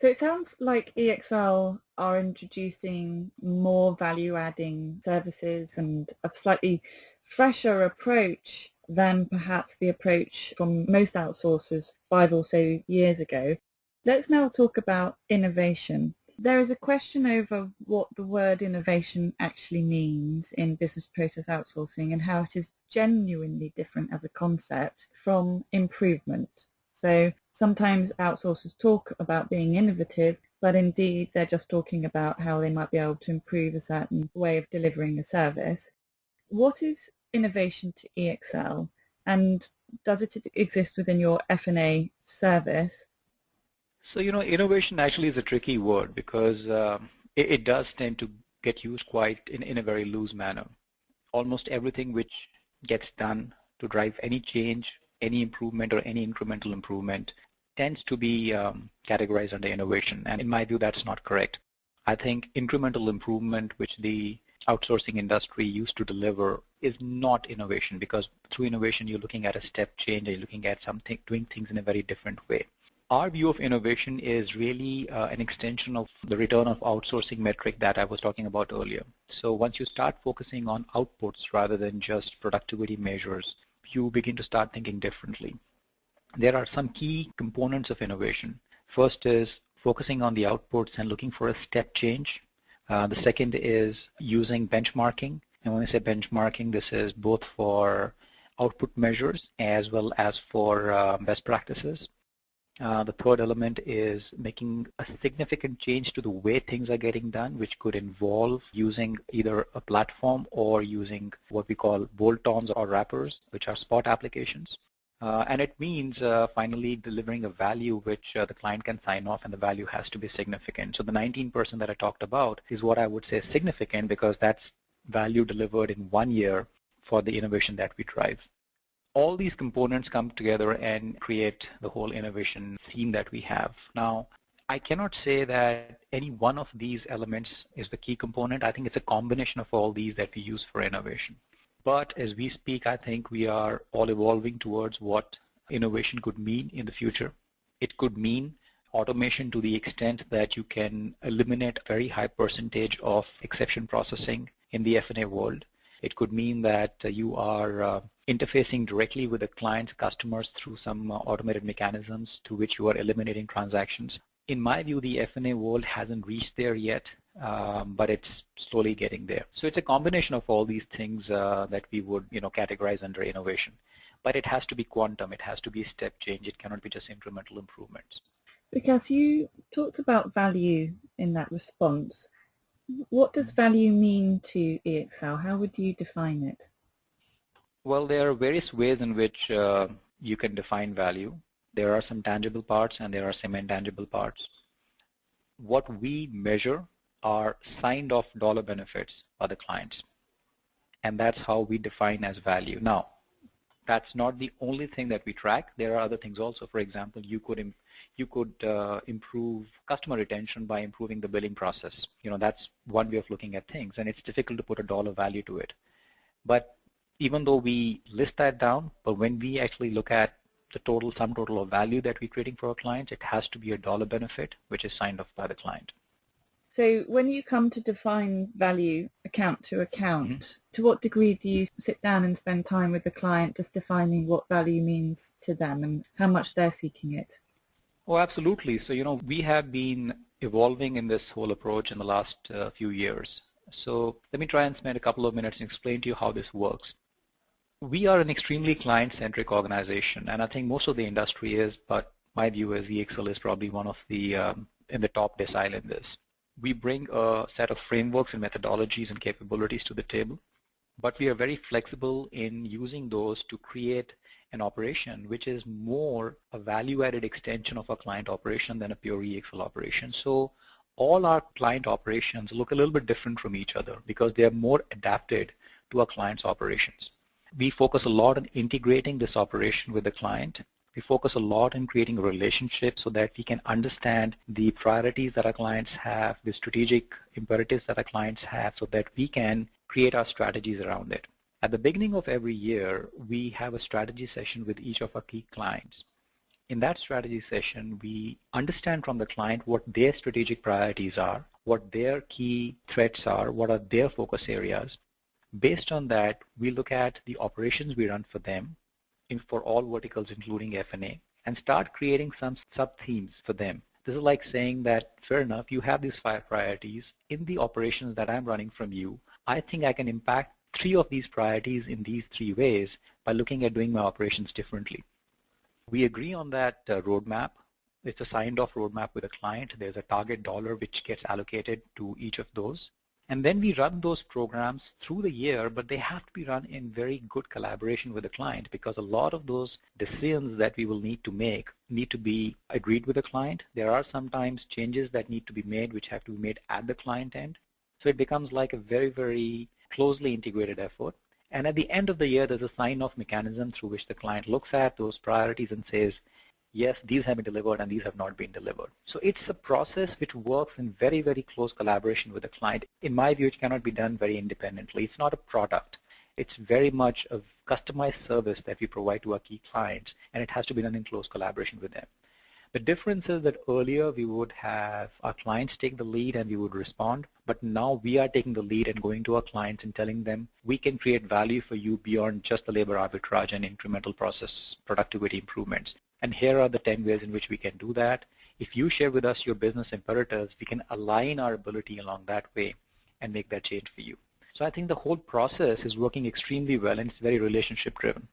So it sounds like EXL are introducing more value-adding services and a slightly fresher approach than perhaps the approach from most outsourcers 5 or so years ago. Let's now talk about innovation. There is a question over what the word innovation actually means in business process outsourcing and how it is genuinely different as a concept from improvement. So sometimes outsourcers talk about being innovative, but indeed they're just talking about how they might be able to improve a certain way of delivering a service. What is innovation to EXL, and does it exist within your F&A service? So, innovation actually is a tricky word because it does tend to get used quite in a very loose manner. Almost everything which gets done to drive any change, any improvement, or any incremental improvement tends to be categorized under innovation. And in my view, that's not correct. I think incremental improvement, which the outsourcing industry used to deliver, is not innovation, because through innovation, you're looking at a step change, you're looking at something, doing things in a very different way. Our view of innovation is really an extension of the return of outsourcing metric that I was talking about earlier. So once you start focusing on outputs rather than just productivity measures, you begin to start thinking differently. There are some key components of innovation. First is focusing on the outputs and looking for a step change. The second is using benchmarking. And when I say benchmarking, this is both for output measures as well as for best practices. The third element is making a significant change to the way things are getting done, which could involve using either a platform or using what we call bolt-ons or wrappers, which are spot applications. And it means finally delivering a value which the client can sign off, and the value has to be significant. So the 19% that I talked about is what I would say significant, because that's value delivered in 1 year for the innovation that we drive. All these components come together and create the whole innovation theme that we have. Now, I cannot say that any one of these elements is the key component. I think it's a combination of all these that we use for innovation. But as we speak, I think we are all evolving towards what innovation could mean in the future. It could mean automation to the extent that you can eliminate a very high percentage of exception processing in the F&A world. It could mean that you are interfacing directly with the client's customers through some automated mechanisms to which you are eliminating transactions. In my view, the F&A world hasn't reached there yet, but it's slowly getting there. So it's a combination of all these things that we would categorize under innovation. But it has to be quantum, it has to be step change, it cannot be just incremental improvements. Because you talked about value in that response. What does value mean to EXL? How would you define it? Well, there are various ways in which you can define value. There are some tangible parts and there are some intangible parts. What we measure are signed off dollar benefits by the clients. And that's how we define as value. Now, that's not the only thing that we track. There are other things also. For example, you could improve customer retention by improving the billing process. That's one way of looking at things, and it's difficult to put a dollar value to it. But even though we list that down, but when we actually look at the sum total of value that we're creating for our clients, it has to be a dollar benefit, which is signed off by the client. So when you come to define value account to account, to what degree do you sit down and spend time with the client just defining what value means to them and how much they're seeking it? Oh, absolutely. So, we have been evolving in this whole approach in the last few years. So let me try and spend a couple of minutes and explain to you how this works. We are an extremely client-centric organization, and I think most of the industry is, but my view is EXL is probably one of the in the top decile in this. We bring a set of frameworks and methodologies and capabilities to the table, but we are very flexible in using those to create an operation which is more a value-added extension of a client operation than a pure EXL operation. So all our client operations look a little bit different from each other because they are more adapted to our client's operations. We focus a lot on integrating this operation with the client. We focus a lot on creating a relationship so that we can understand the priorities that our clients have, the strategic imperatives that our clients have, so that we can create our strategies around it. At the beginning of every year, we have a strategy session with each of our key clients. In that strategy session, we understand from the client what their strategic priorities are, what their key threats are, what are their focus areas. Based on that, we look at the operations we run for them for all verticals, including F&A, and start creating some sub-themes for them. This is like saying that, fair enough, you have these 5 priorities. In the operations that I'm running from you, I think I can impact 3 of these priorities in these 3 ways by looking at doing my operations differently. We agree on that roadmap. It's a signed off roadmap with a client. There's a target dollar which gets allocated to each of those. And then we run those programs through the year, but they have to be run in very good collaboration with the client, because a lot of those decisions that we will need to make need to be agreed with the client. There are sometimes changes that need to be made which have to be made at the client end. So it becomes like a very, very closely integrated effort. And at the end of the year, there's a sign-off mechanism through which the client looks at those priorities and says, yes, these have been delivered and these have not been delivered. So it's a process which works in very, very close collaboration with the client. In my view, it cannot be done very independently. It's not a product. It's very much a customized service that we provide to our key clients, and it has to be done in close collaboration with them. The difference is that earlier we would have our clients take the lead and we would respond, but now we are taking the lead and going to our clients and telling them we can create value for you beyond just the labor arbitrage and incremental process productivity improvements. And here are the 10 ways in which we can do that. If you share with us your business imperatives, we can align our ability along that way and make that change for you. So I think the whole process is working extremely well, and it's very relationship driven.